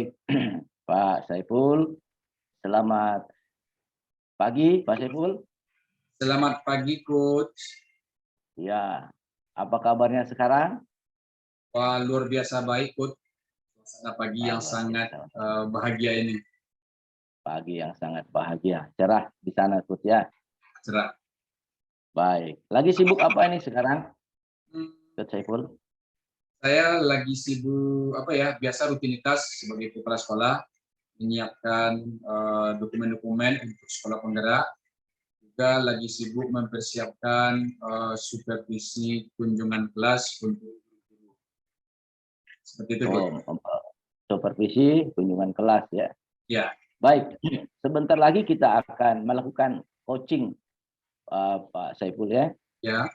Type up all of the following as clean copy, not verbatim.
Baik, Pak Saiful, selamat pagi, Pak Saiful. Selamat pagi, Coach. Ya, apa kabarnya sekarang? Wah, luar biasa baik, Coach. Suasana pagi yang sangat bahagia ini. Pagi yang sangat bahagia, cerah di sana, Coach ya. Cerah. Baik, lagi sibuk apa ini sekarang, Coach Saiful? Saya lagi sibuk biasa rutinitas sebagai kepala sekolah, menyiapkan dokumen-dokumen untuk sekolah penggerak. Juga lagi sibuk mempersiapkan supervisi kunjungan kelas untuk guru. Seperti itu, Coach. Supervisi kunjungan kelas ya. Ya. Baik, sebentar lagi kita akan melakukan coaching, Pak Saiful ya. Ya.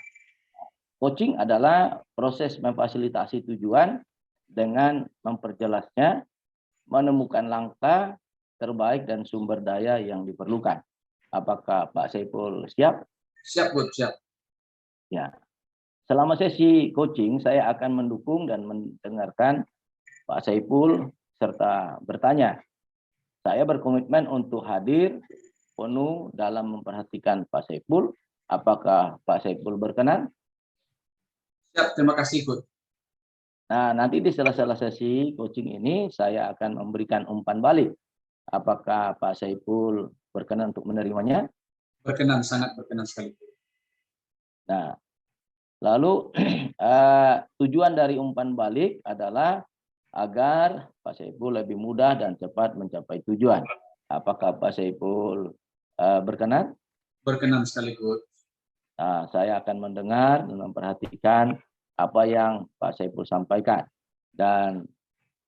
Coaching adalah proses memfasilitasi tujuan dengan memperjelasnya, menemukan langkah terbaik dan sumber daya yang diperlukan. Apakah Pak Saiful siap? Siap, Coach, siap. Ya. Selama sesi coaching, saya akan mendukung dan mendengarkan Pak Saiful serta bertanya. Saya berkomitmen untuk hadir penuh dalam memperhatikan Pak Saiful. Apakah Pak Saiful berkenan? Siap, terima kasih, Coach. Nah, nanti di sela-sela sesi coaching ini saya akan memberikan umpan balik. Apakah Pak Saiful berkenan untuk menerimanya? Berkenan, sangat berkenan sekali. Nah, lalu tujuan dari umpan balik adalah agar Pak Saiful lebih mudah dan cepat mencapai tujuan. Apakah Pak Saiful berkenan? Berkenan sekali, Coach. Nah, saya akan mendengar dan memperhatikan apa yang Pak Saiful sampaikan. Dan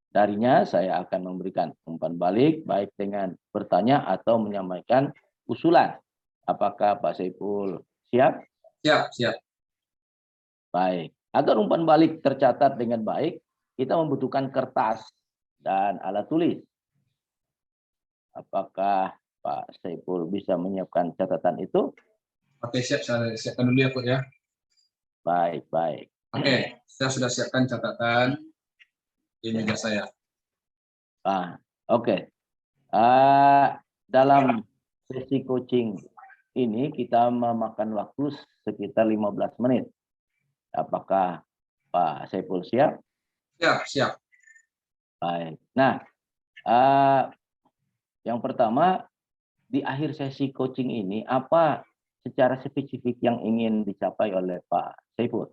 darinya saya akan memberikan umpan balik, baik dengan bertanya atau menyampaikan usulan. Apakah Pak Saiful siap? Siap, siap. Baik. Agar umpan balik tercatat dengan baik, kita membutuhkan kertas dan alat tulis. Apakah Pak Saiful bisa menyiapkan catatan itu? Oke, siap. Saya siapkan dulu ya, Coach ya. Baik, baik. Oke, saya sudah siapkan catatan di meja saya. Oke. Dalam sesi coaching ini kita memakan waktu sekitar 15 menit. Apakah Pak Saiful siap? Siap, siap. Baik. Nah, yang pertama, di akhir sesi coaching ini, apa secara spesifik yang ingin dicapai oleh Pak Saiful?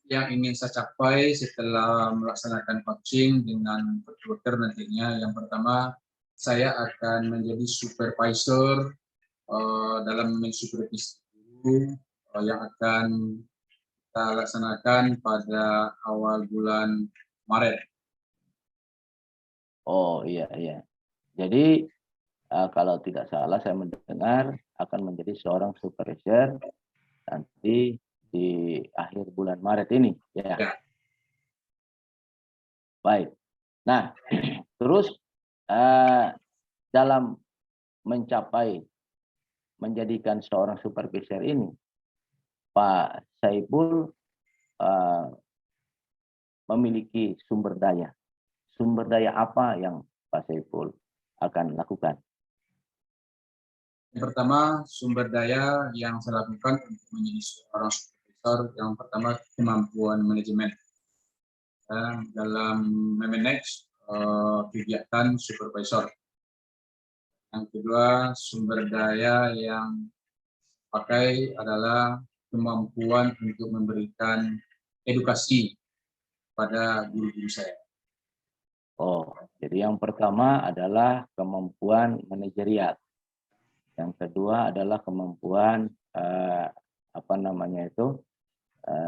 Yang ingin saya capai setelah melaksanakan coaching dengan dokter nantinya, yang pertama, saya akan menjadi supervisor dalam mensupervisi guru yang akan kita laksanakan pada awal bulan Maret. Oh iya, iya. Jadi kalau tidak salah saya mendengar akan menjadi seorang supervisor nanti di akhir bulan Maret ini. Ya. Baik. Nah, terus dalam menjadikan seorang supervisor ini, Pak Saiful memiliki sumber daya. Sumber daya apa yang Pak Saiful akan lakukan? Yang pertama, sumber daya yang saya lakukan untuk menjadi seorang supervisor, yang pertama kemampuan manajemen. Dalam memanage kegiatan supervisor. Yang kedua, sumber daya yang pakai adalah kemampuan untuk memberikan edukasi pada guru-guru saya. Oh, jadi yang pertama adalah kemampuan manajerial. Yang kedua adalah kemampuan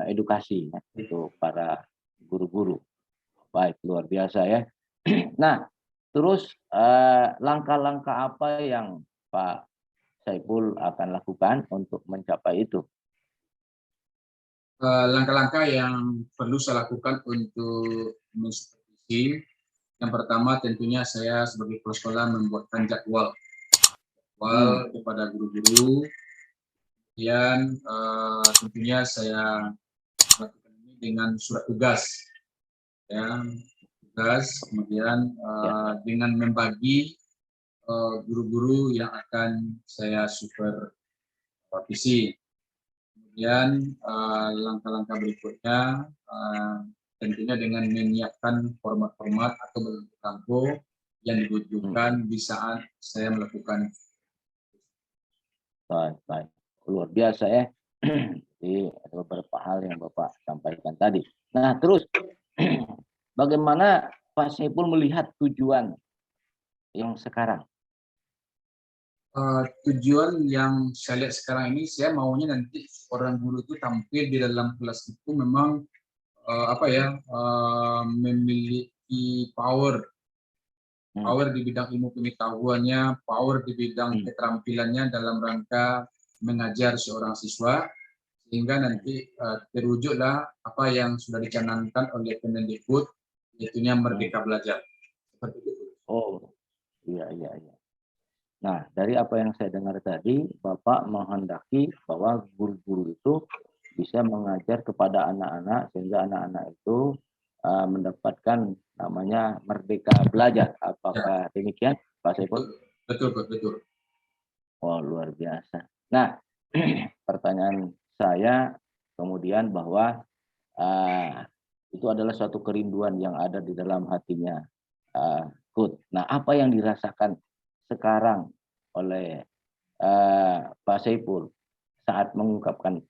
edukasi untuk para guru-guru. Baik, luar biasa ya. Nah, terus langkah-langkah apa yang Pak Saiful akan lakukan untuk mencapai itu? Langkah-langkah yang perlu saya lakukan untuk mensupervisi, yang pertama tentunya saya sebagai kepala sekolah membuatkan jadwal kepada guru-guru. Kemudian tentunya saya lakukan ini dengan surat tugas ya, tugas, kemudian Ya. dengan membagi guru-guru yang akan saya supervisi. Kemudian langkah-langkah berikutnya tentunya dengan menyiapkan format-format atau belangko yang dibutuhkan di saat saya melakukan. Baik, baik. Luar biasa ya. Jadi ada beberapa hal yang Bapak sampaikan tadi. Nah, terus bagaimana Pak Saiful melihat tujuan yang sekarang? Tujuan yang saya lihat sekarang ini, saya maunya nanti orang guru itu tampil di dalam kelas itu memang memiliki power di bidang ilmu pengetahuannya, power di bidang keterampilannya dalam rangka mengajar seorang siswa, sehingga nanti terwujudlah apa yang sudah dicanangkan oleh Kemendikbud, yaitu Merdeka Belajar. Seperti itu. Oh, iya, iya, iya. Nah, dari apa yang saya dengar tadi, Bapak menghendaki bahwa guru-guru itu bisa mengajar kepada anak-anak sehingga anak-anak itu mendapatkan namanya merdeka belajar. Apakah demikian, Pak Saiful? Betul, betul, betul. Oh, luar biasa. Nah, pertanyaan saya kemudian bahwa itu adalah suatu kerinduan yang ada di dalam hatinya Kut. Nah, apa yang dirasakan sekarang oleh Pak Saiful saat mengungkapkan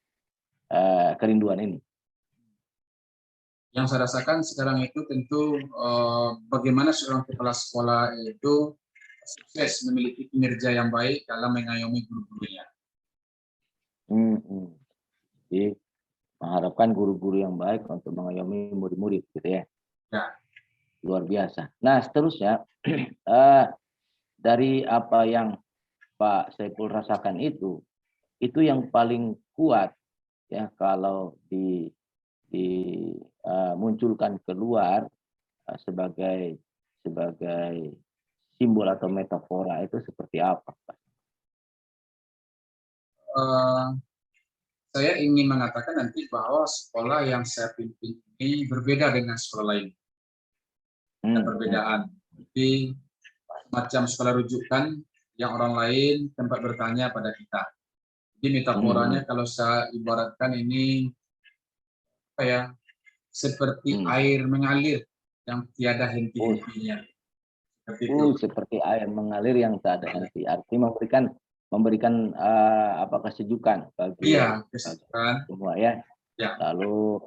kerinduan ini? Yang saya rasakan sekarang itu tentu bagaimana seorang kepala sekolah itu sukses memiliki kinerja yang baik dalam mengayomi guru-gurunya. Jadi mengharapkan guru-guru yang baik untuk mengayomi murid-murid, gitu ya? Ya. Luar biasa. Nah, seterusnya dari apa yang Pak Saiful rasakan itu yang paling kuat ya kalau dimunculkan keluar sebagai simbol atau metafora itu seperti apa, Pak? Saya ingin mengatakan nanti bahwa sekolah yang saya pimpin ini berbeda dengan sekolah lain. Ada perbedaan. Jadi macam sekolah rujukan yang orang lain tempat bertanya pada kita. Jadi metaforanya kalau saya ibaratkan ini apa ya, seperti air mengalir yang tiada henti-hentinya. Seperti air mengalir yang tak ada henti. Artinya memberikan kesejukan bagi semua ya. Lalu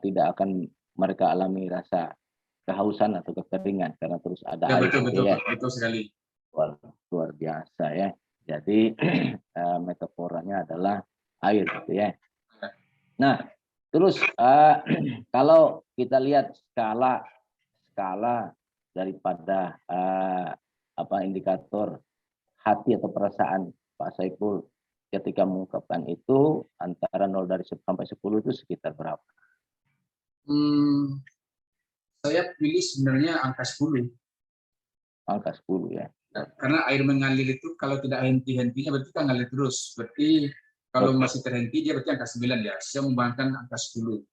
tidak akan mereka alami rasa kehausan atau kekeringan karena terus ada air. Betul sekali. Luar biasa ya. Jadi metaforanya adalah air, gitu ya. Nah, terus kalau kita lihat skala daripada indikator hati atau perasaan Pak Saiful ketika mengungkapkan itu antara 0 sampai 10 itu sekitar berapa? Saya pilih sebenarnya angka 10. Angka 10 ya. Karena air mengalir itu kalau tidak henti-hentinya berarti kan ngalir terus. Berarti kalau masih terhenti dia berarti angka 9 ya. Saya membayangkan angka 10.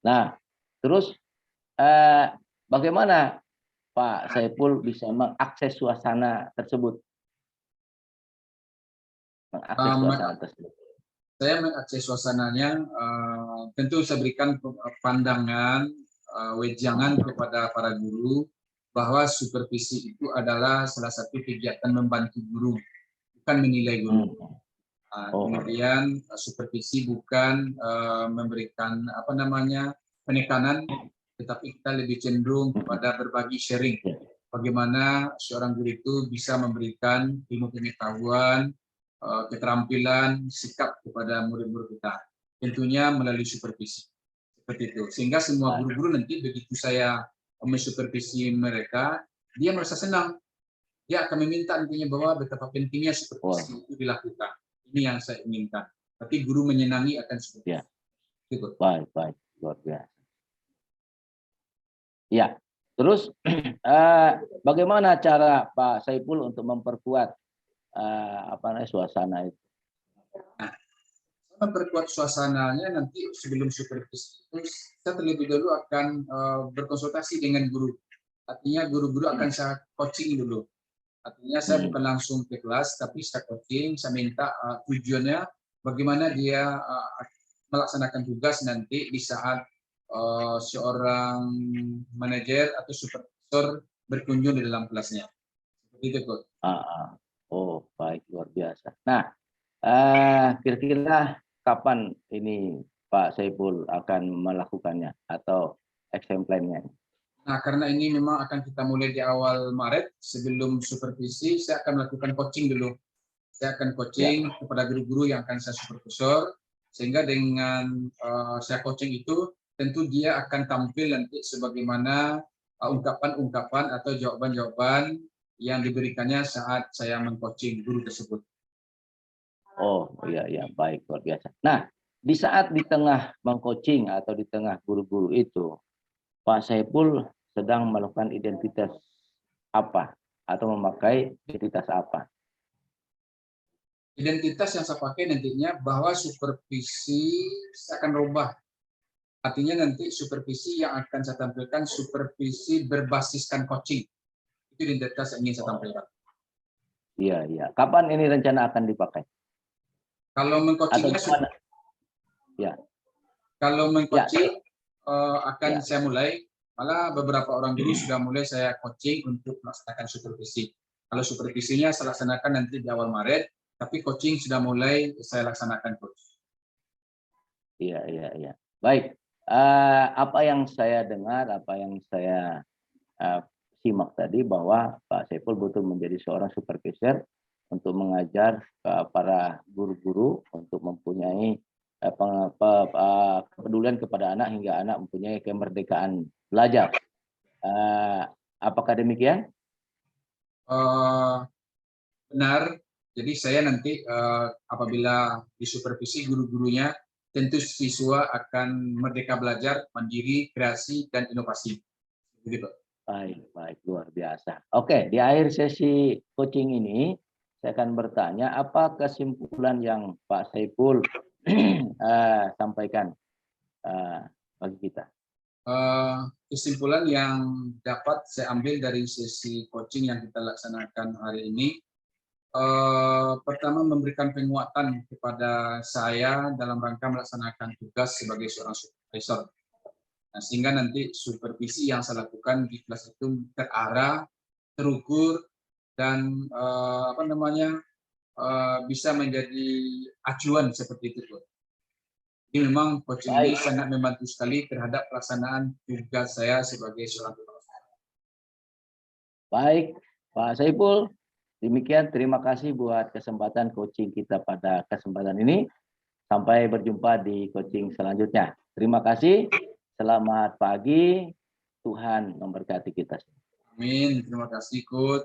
Nah, terus bagaimana Pak Saiful bisa mengakses suasana tersebut? Saya mengakses suasananya, tentu saya berikan pandangan, wejangan kepada para guru bahwa supervisi itu adalah salah satu kegiatan membantu guru, bukan menilai guru. Kemudian supervisi bukan memberikan penekanan, tetapi kita lebih cenderung kepada berbagi sharing. Bagaimana seorang guru itu bisa memberikan ilmu pengetahuan, keterampilan, sikap kepada murid-murid kita. Tentunya melalui supervisi. Seperti itu. Sehingga semua guru-guru nanti begitu saya mensupervisi mereka, dia merasa senang. Dia akan meminta nantinya bahwa betapa pentingnya supervisi itu dilakukan. Ini yang saya inginkan. Tapi guru menyenangi akan supervisi. Baik, luar biasa. Ya, terus bagaimana cara Pak Saiful untuk memperkuat suasana itu? Nah, memperkuat suasananya nanti sebelum supervisi itu saya terlebih dahulu akan berkonsultasi dengan guru. Artinya guru-guru akan saya coaching dulu. Artinya saya bukan langsung ke kelas, tapi saya coaching, saya minta tujuannya bagaimana dia melaksanakan tugas nanti di saat seorang manajer atau supervisor berkunjung di dalam kelasnya. Seperti itu, Coach. Oh, baik, luar biasa. Nah, kira-kira kapan ini Pak Saiful akan melakukannya atau action plan-nya? Nah, karena ini memang akan kita mulai di awal Maret, sebelum supervisi, saya akan melakukan coaching dulu. Saya akan coaching kepada guru-guru yang akan saya supervisor, sehingga dengan saya coaching itu, tentu dia akan tampil nanti sebagaimana ungkapan-ungkapan atau jawaban-jawaban yang diberikannya saat saya mengcoaching guru tersebut. Oh, iya, baik, luar biasa. Nah, di saat di tengah mengcoaching atau di tengah guru-guru itu, Pak Saiful sedang melakukan identitas apa atau memakai identitas apa? Identitas yang saya pakai nantinya bahwa supervisi saya akan rubah. Artinya nanti supervisi yang akan saya tampilkan supervisi berbasiskan coaching. Itu identitas yang ingin saya tampilkan. Iya. Kapan ini rencana akan dipakai? Kalau mengcoachingnya kalau mengcoaching akan saya mulai, malah beberapa orang guru sudah mulai saya coaching untuk melaksanakan supervisi. Kalau supervisinya saya laksanakan nanti di awal Maret, tapi coaching sudah mulai saya laksanakan, Coach. Iya. Baik, apa yang saya dengar, apa yang saya simak tadi bahwa Pak Saiful betul menjadi seorang supervisor untuk mengajar para guru-guru untuk mempunyai kepedulian kepada anak hingga anak mempunyai kemerdekaan belajar. Apakah demikian? Benar. Jadi saya nanti apabila disupervisi guru-gurunya, tentu siswa akan merdeka belajar, mandiri, kreasi, dan inovasi. Begitu. Baik, luar biasa. Oke, di akhir sesi coaching ini, saya akan bertanya, apa kesimpulan yang Pak Saiful sampaikan bagi kita? Kesimpulan yang dapat saya ambil dari sesi coaching yang kita laksanakan hari ini, pertama memberikan penguatan kepada saya dalam rangka melaksanakan tugas sebagai seorang supervisor. Nah, sehingga nanti supervisi yang saya lakukan di kelas itu terarah, terukur, dan bisa menjadi acuan seperti itu. Jadi memang coaching ini sangat membantu sekali terhadap pelaksanaan tugas saya sebagai seorang supervisor. Baik, Pak Saiful. Demikian, terima kasih buat kesempatan coaching kita pada kesempatan ini. Sampai berjumpa di coaching selanjutnya. Terima kasih. Selamat pagi. Tuhan memberkati kita. Amin. Terima kasih, Coach.